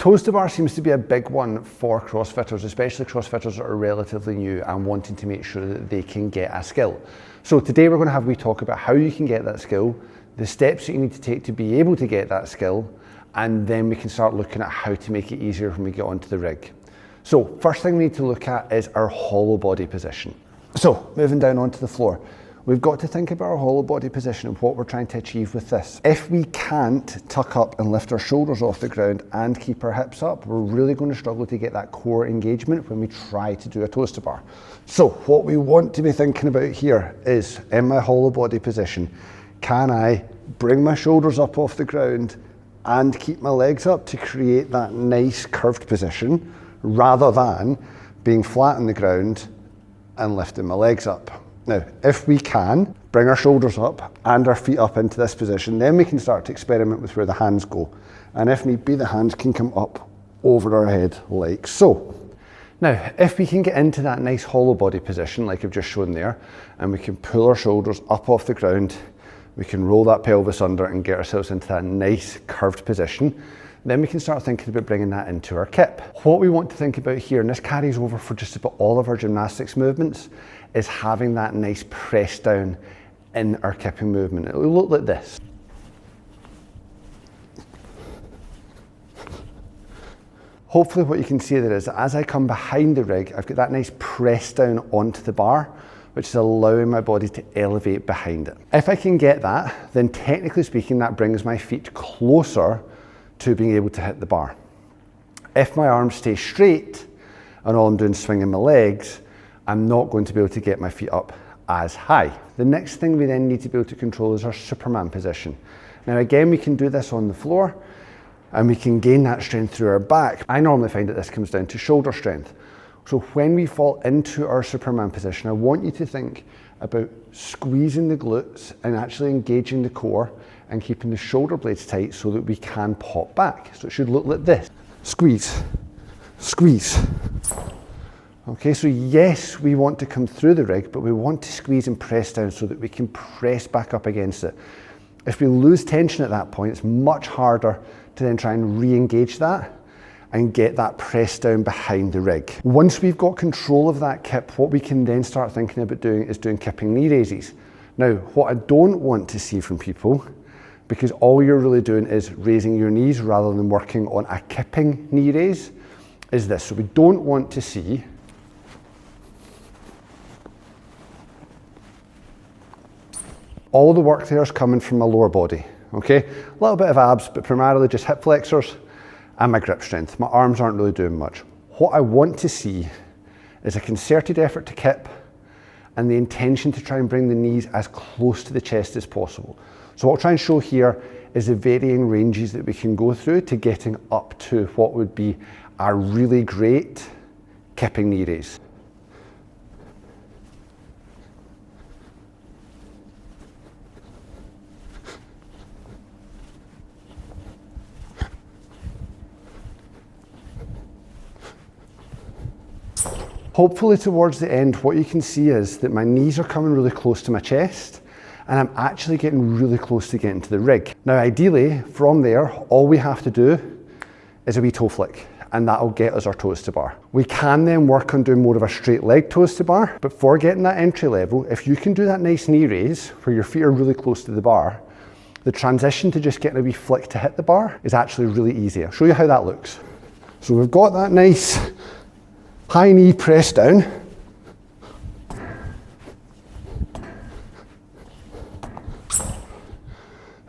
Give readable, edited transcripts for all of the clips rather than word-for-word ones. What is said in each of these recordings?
Toes to bar seems to be a big one for CrossFitters, especially CrossFitters that are relatively new and wanting to make sure that they can get a skill. So today we're going to have a wee talk about how you can get that skill, the steps that you need to take to be able to get that skill, and then we can start looking at how to make it easier when we get onto the rig. So first thing we need to look at is our hollow body position. So moving down onto the floor, we've got to think about our hollow body position and what we're trying to achieve with this. If we can't tuck up and lift our shoulders off the ground and keep our hips up, we're really going to struggle to get that core engagement when we try to do a toes to bar. So what we want to be thinking about here is, in my hollow body position, can I bring my shoulders up off the ground and keep my legs up to create that nice curved position, rather than being flat on the ground and lifting my legs up. Now, if we can bring our shoulders up and our feet up into this position, then we can start to experiment with where the hands go. And if need be, the hands can come up over our head like so. Now, if we can get into that nice hollow body position, like I've just shown there, and we can pull our shoulders up off the ground, we can roll that pelvis under and get ourselves into that nice curved position, then we can start thinking about bringing that into our kip. What we want to think about here, and this carries over for just about all of our gymnastics movements, is having that nice press down in our kipping movement. It will look like this. Hopefully what you can see there is that as I come behind the rig, I've got that nice press down onto the bar, which is allowing my body to elevate behind it. If I can get that, then technically speaking, that brings my feet closer to being able to hit the bar. If my arms stay straight and all I'm doing is swinging my legs, I'm not going to be able to get my feet up as high. The next thing we then need to be able to control is our Superman position. Now again, we can do this on the floor and we can gain that strength through our back. I normally find that this comes down to shoulder strength. So when we fall into our Superman position, I want you to think about squeezing the glutes and actually engaging the core and keeping the shoulder blades tight so that we can pop back. So it should look like this. Squeeze, squeeze. Okay, so yes, we want to come through the rig, but we want to squeeze and press down so that we can press back up against it. If we lose tension at that point, it's much harder to then try and re-engage that and get that press down behind the rig. Once we've got control of that kip, what we can then start thinking about doing is doing kipping knee raises. Now, what I don't want to see from people, because all you're really doing is raising your knees rather than working on a kipping knee raise, is this. So we don't want to see all the work there is coming from my lower body, okay? A little bit of abs, but primarily just hip flexors and my grip strength. My arms aren't really doing much. What I want to see is a concerted effort to kip and the intention to try and bring the knees as close to the chest as possible. So what I'll try and show here is the varying ranges that we can go through to getting up to what would be a really great kipping knee raise. Hopefully towards the end, what you can see is that my knees are coming really close to my chest and I'm actually getting really close to getting to the rig. Now ideally, from there, all we have to do is a wee toe flick and that'll get us our toes to bar. We can then work on doing more of a straight leg toes to bar, but for getting that entry level, if you can do that nice knee raise where your feet are really close to the bar, the transition to just getting a wee flick to hit the bar is actually really easy. I'll show you how that looks. So we've got that nice high knee press down.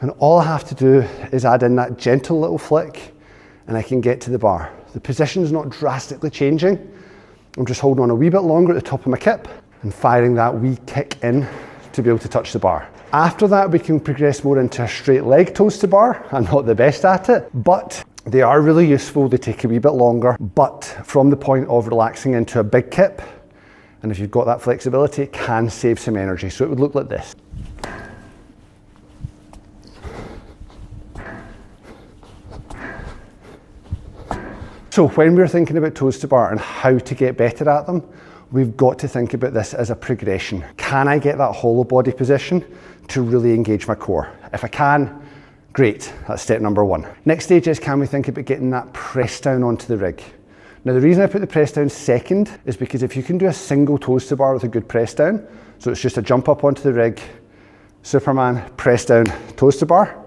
And all I have to do is add in that gentle little flick and I can get to the bar. The position's not drastically changing. I'm just holding on a wee bit longer at the top of my kip and firing that wee kick in to be able to touch the bar. After that, we can progress more into a straight leg toes to bar. I'm not the best at it, but they are really useful. They take a wee bit longer, but from the point of relaxing into a big kip, and if you've got that flexibility, it can save some energy. So it would look like this. So when we're thinking about toes to bar and how to get better at them, we've got to think about this as a progression. Can I get that hollow body position to really engage my core? If I can, Great, that's step number one. Next stage is, can we think about getting that press down onto the rig? Now the reason I put the press down second is because if you can do a single toes to bar with a good press down, so it's just a jump up onto the rig, Superman, press down, toes to bar,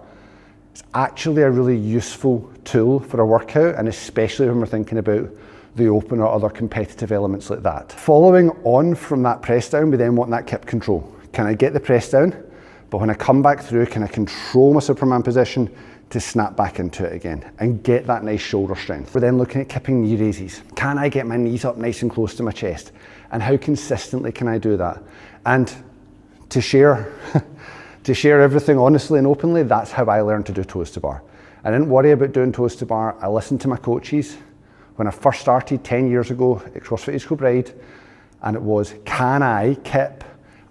it's actually a really useful tool for a workout, and especially when we're thinking about the open or other competitive elements like that. Following on from that press down, we then want that kip control. Can I get the press down, but when I come back through, can I control my Superman position to snap back into it again and get that nice shoulder strength? We're then looking at kipping knee raises. Can I get my knees up nice and close to my chest? And how consistently can I do that? And to share everything honestly and openly, that's how I learned to do toes to bar. I didn't worry about doing toes to bar. I listened to my coaches. When I first started 10 years ago at CrossFit East Kilbride, and it was, can I kip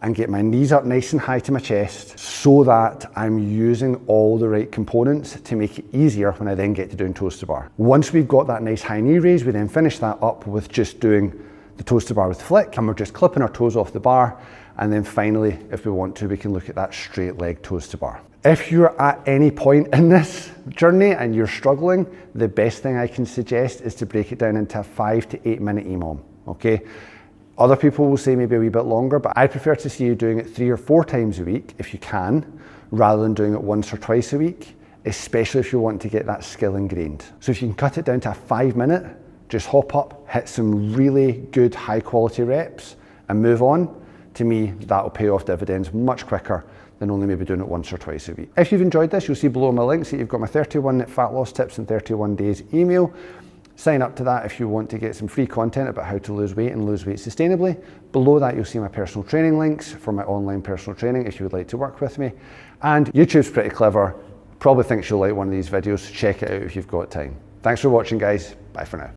and get my knees up nice and high to my chest so that I'm using all the right components to make it easier when I then get to doing toes to bar. Once we've got that nice high knee raise, we then finish that up with just doing the toes to bar with flick, and we're just clipping our toes off the bar. And then finally, if we want to, we can look at that straight leg toes to bar. If you're at any point in this journey and you're struggling, the best thing I can suggest is to break it down into a 5 to 8 minute EMOM, okay? Other people will say maybe a wee bit longer, but I prefer to see you doing it 3 or 4 times a week if you can, rather than doing it once or twice a week, especially if you want to get that skill ingrained. So if you can cut it down to a 5 minute, just hop up, hit some really good high quality reps and move on. To me, that'll pay off dividends much quicker than only maybe doing it once or twice a week. If you've enjoyed this, you'll see below my links that you've got my 31 fat loss tips in 31 days email. Sign up to that if you want to get some free content about how to lose weight and lose weight sustainably. Below that, you'll see my personal training links for my online personal training if you would like to work with me. And YouTube's pretty clever. Probably thinks you'll like one of these videos. Check it out if you've got time. Thanks for watching, guys. Bye for now.